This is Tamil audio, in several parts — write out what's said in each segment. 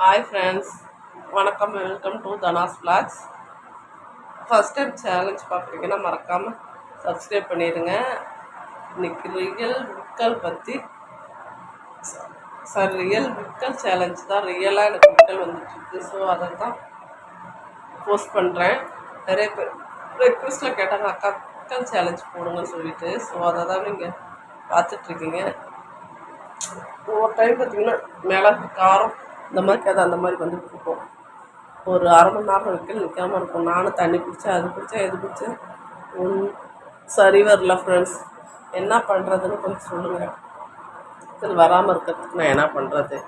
Hi friends, வணக்கம், வெல்கம் டு தனாஸ் vlogs. ஃபர்ஸ்ட் டைம் சேலஞ்ச் பார்க்குறீங்கன்னா மறக்காமல் சப்ஸ்கிரைப் பண்ணிடுங்க. இன்னைக்கு ரியல் விக்கல் சேலஞ்ச் தான். ரியலாக எனக்கு விக்கல் வந்துட்டுருக்கு. ஸோ அதை தான் போஸ்ட் பண்ணுறேன். நிறைய பேர் ரெக்வஸ்ட்டில் கேட்டாங்க, அக்கா விக்கல் சேலஞ்ச் போடுங்கன்னு சொல்லிட்டு. ஸோ அதை தான் நீங்கள் பார்த்துட்ருக்கீங்க. ஒவ்வொரு டைம் பார்த்திங்கன்னா மிளகு காரம் இந்த மாதிரி கதை அந்த மாதிரி வந்துட்டு இருக்கோம். ஒரு அரை மணி நேரம் விக்கல் நிற்காமல் இருக்கும். நானும் தண்ணி குடித்தேன், அது குடித்தேன், இது குடித்தேன். சரி வரல ஃப்ரெண்ட்ஸ். என்ன பண்ணுறதுன்னு கொஞ்சம் சொல்லுங்கள். விக்கல் வராமல் இருக்கிறதுக்கு நான் என்ன பண்ணுறது?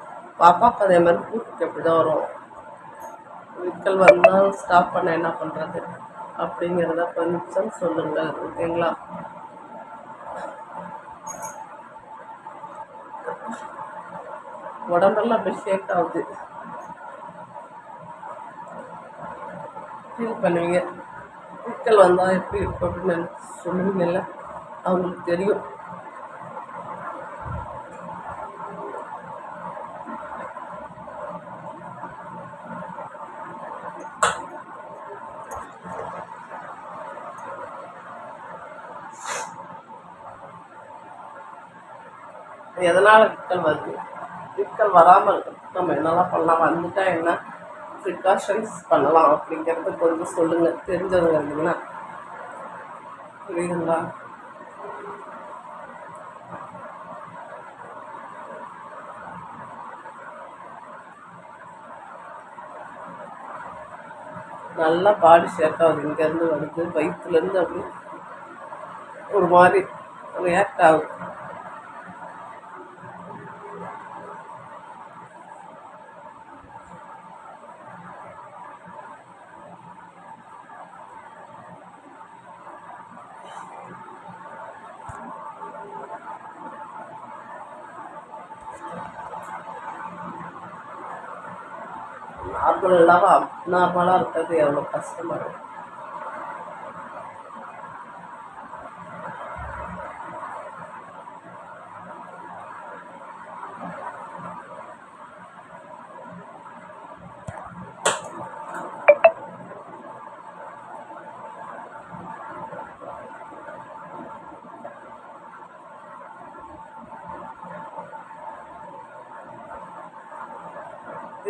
பாப்பாவுக்கு அதே மாதிரி கூட்டுக்கு எப்படி தான் வரும். விக்கல் வந்தால் ஸ்டாப் பண்ண என்ன பண்ணுறது அப்படிங்கிறத கொஞ்சம் சொல்லுங்கள், ஓகேங்களா? உடம்பெல்லாம் அப்படி ஷேக் ஆகுது. ஃபீல் பண்ணுவீங்க. விக்கல் வந்தால் எப்படி இருக்கும் அப்படின்னு சொல்லுவீங்கல்ல, அவங்களுக்கு தெரியும். எதனால் விக்கல் வருது? விக்கல் வராமல் இருக்கிறதுக்கு நம்ம என்னெல்லாம் பண்ணலாம், வந்துட்டா என்ன ப்ரிகாஷன்ஸ் பண்ணலாம் அப்படிங்கிறது கொஞ்சம் சொல்லுங்கள். தெரிஞ்சவங்க இருந்தீங்கன்னா. புரியுதுங்களா? நல்லா பாடி ஷேக் ஆகுது. இங்கேருந்து வருது, வயிற்றுலேருந்து அப்படி ஒரு மாதிரி ரியாக்ட் ஆகுது. நார்மலாக இருக்கிறது எவ்வளோ கஷ்டமாக இருக்கும்.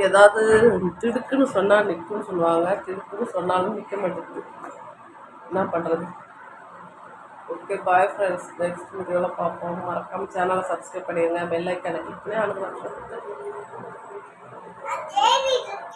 ஏதாவது திடுக்குன்னு சொன்னால் நிற்கும்னு சொல்லுவாங்க. திடுக்குன்னு சொன்னாலும் நிற்க மாட்டேங்குது. என்ன பண்ணுறது? Okay, bye friends. நெக்ஸ்ட் வீடியோவில் பார்ப்போம். மறக்காமல் சேனலை சப்ஸ்கிரைப் பண்ணிடுங்க. பெல் ஐக்கானை கிளிக் பண்ணி அனுப்புகிறேன்.